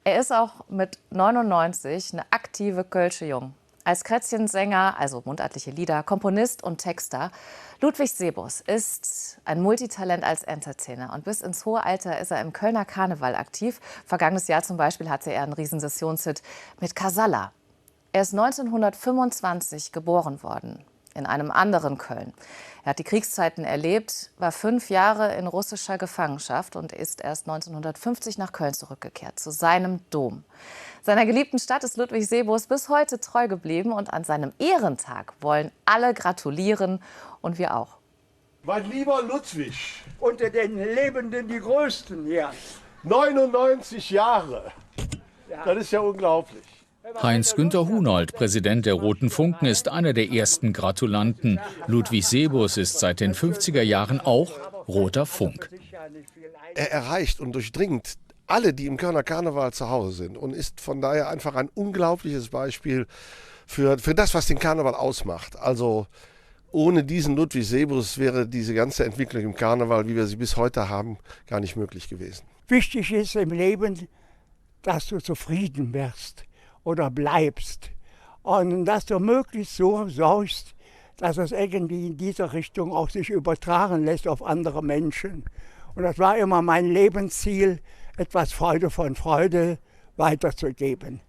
Er ist auch mit 99 eine aktive Kölsche Jung. Als Krätzchensänger, also mundartliche Lieder, Komponist und Texter. Ludwig Sebus ist ein Multitalent als Entertainer. Und bis ins hohe Alter ist er im Kölner Karneval aktiv. Vergangenes Jahr zum Beispiel hatte er einen Riesensessionshit mit Casalla. Er ist 1925 geboren worden, in einem anderen Köln. Er hat die Kriegszeiten erlebt, war 5 Jahre in russischer Gefangenschaft und ist erst 1950 nach Köln zurückgekehrt, zu seinem Dom. Seiner geliebten Stadt ist Ludwig Sebus bis heute treu geblieben und an seinem Ehrentag wollen alle gratulieren und wir auch. Mein lieber Ludwig, unter den Lebenden die Größten hier. 99 Jahre, das ist ja unglaublich. Heinz-Günther Hunold, Präsident der Roten Funken, ist einer der ersten Gratulanten. Ludwig Sebus ist seit den 50er Jahren auch Roter Funk. Er erreicht und durchdringt alle, die im Kölner Karneval zu Hause sind und ist von daher einfach ein unglaubliches Beispiel für das, was den Karneval ausmacht. Also ohne diesen Ludwig Sebus wäre diese ganze Entwicklung im Karneval, wie wir sie bis heute haben, gar nicht möglich gewesen. Wichtig ist im Leben, dass du zufrieden wirst oder bleibst und dass du möglichst so sorgst, dass es irgendwie in dieser Richtung auch sich übertragen lässt auf andere Menschen. Und das war immer mein Lebensziel, etwas Freude von Freude weiterzugeben.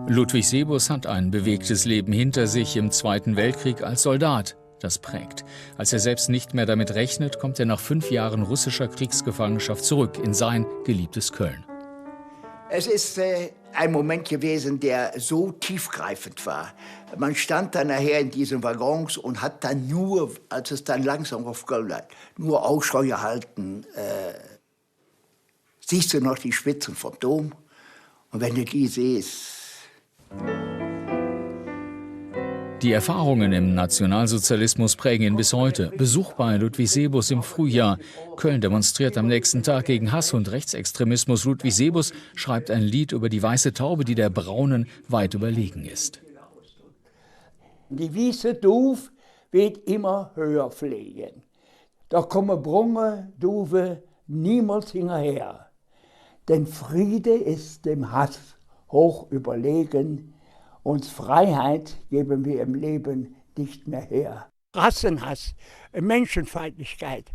Ludwig Sebus hat ein bewegtes Leben hinter sich im Zweiten Weltkrieg als Soldat. Das prägt. Als er selbst nicht mehr damit rechnet, kommt er nach 5 Jahren russischer Kriegsgefangenschaft zurück in sein geliebtes Köln. Es ist ein Moment gewesen, der so tiefgreifend war. Man stand dann nachher in diesen Waggons und hat dann nur, als es dann langsam auf Köln lag, nur Ausschau gehalten. Siehst du noch die Spitzen vom Dom? Und wenn du die siehst... Die Erfahrungen im Nationalsozialismus prägen ihn bis heute. Besuch bei Ludwig Sebus im Frühjahr. Köln demonstriert am nächsten Tag gegen Hass und Rechtsextremismus. Ludwig Sebus schreibt ein Lied über die weiße Taube, die der braunen weit überlegen ist. Die weiße Dove wird immer höher fliegen. Da kommen Brunge, Duve niemals hinterher. Denn Friede ist dem Hass hoch überlegen. Uns Freiheit geben wir im Leben nicht mehr her. Rassenhass, Menschenfeindlichkeit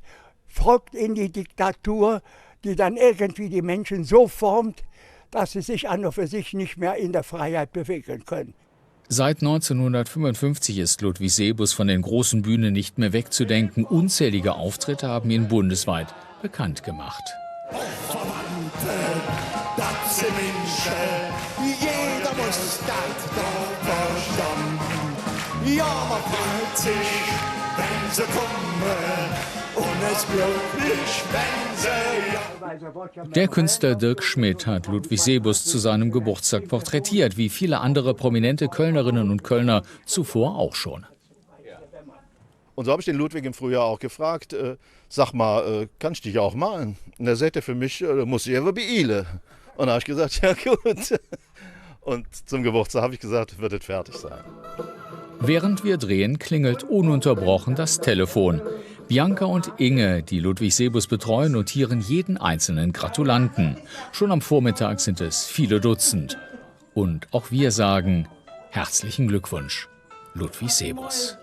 folgt in die Diktatur, die dann irgendwie die Menschen so formt, dass sie sich an und für sich nicht mehr in der Freiheit bewegen können. Seit 1955 ist Ludwig Sebus von den großen Bühnen nicht mehr wegzudenken. Unzählige Auftritte haben ihn bundesweit bekannt gemacht. Verwandte, das sind Menschen, jeder muss das doch verstanden. Ja, man freut sich, wenn sie kommen, und es glücklich, wenn sie... Der Künstler Dirk Schmidt hat Ludwig Sebus zu seinem Geburtstag porträtiert, wie viele andere prominente Kölnerinnen und Kölner zuvor auch schon. Und so habe ich den Ludwig im Frühjahr auch gefragt, sag mal, kann ich dich auch malen? Und er sagte für mich, muss ich aber beeile. Und da habe ich gesagt, ja gut. Und zum Geburtstag habe ich gesagt, wird es fertig sein. Während wir drehen, klingelt ununterbrochen das Telefon. Bianca und Inge, die Ludwig Sebus betreuen, notieren jeden einzelnen Gratulanten. Schon am Vormittag sind es viele Dutzend. Und auch wir sagen herzlichen Glückwunsch, Ludwig Sebus.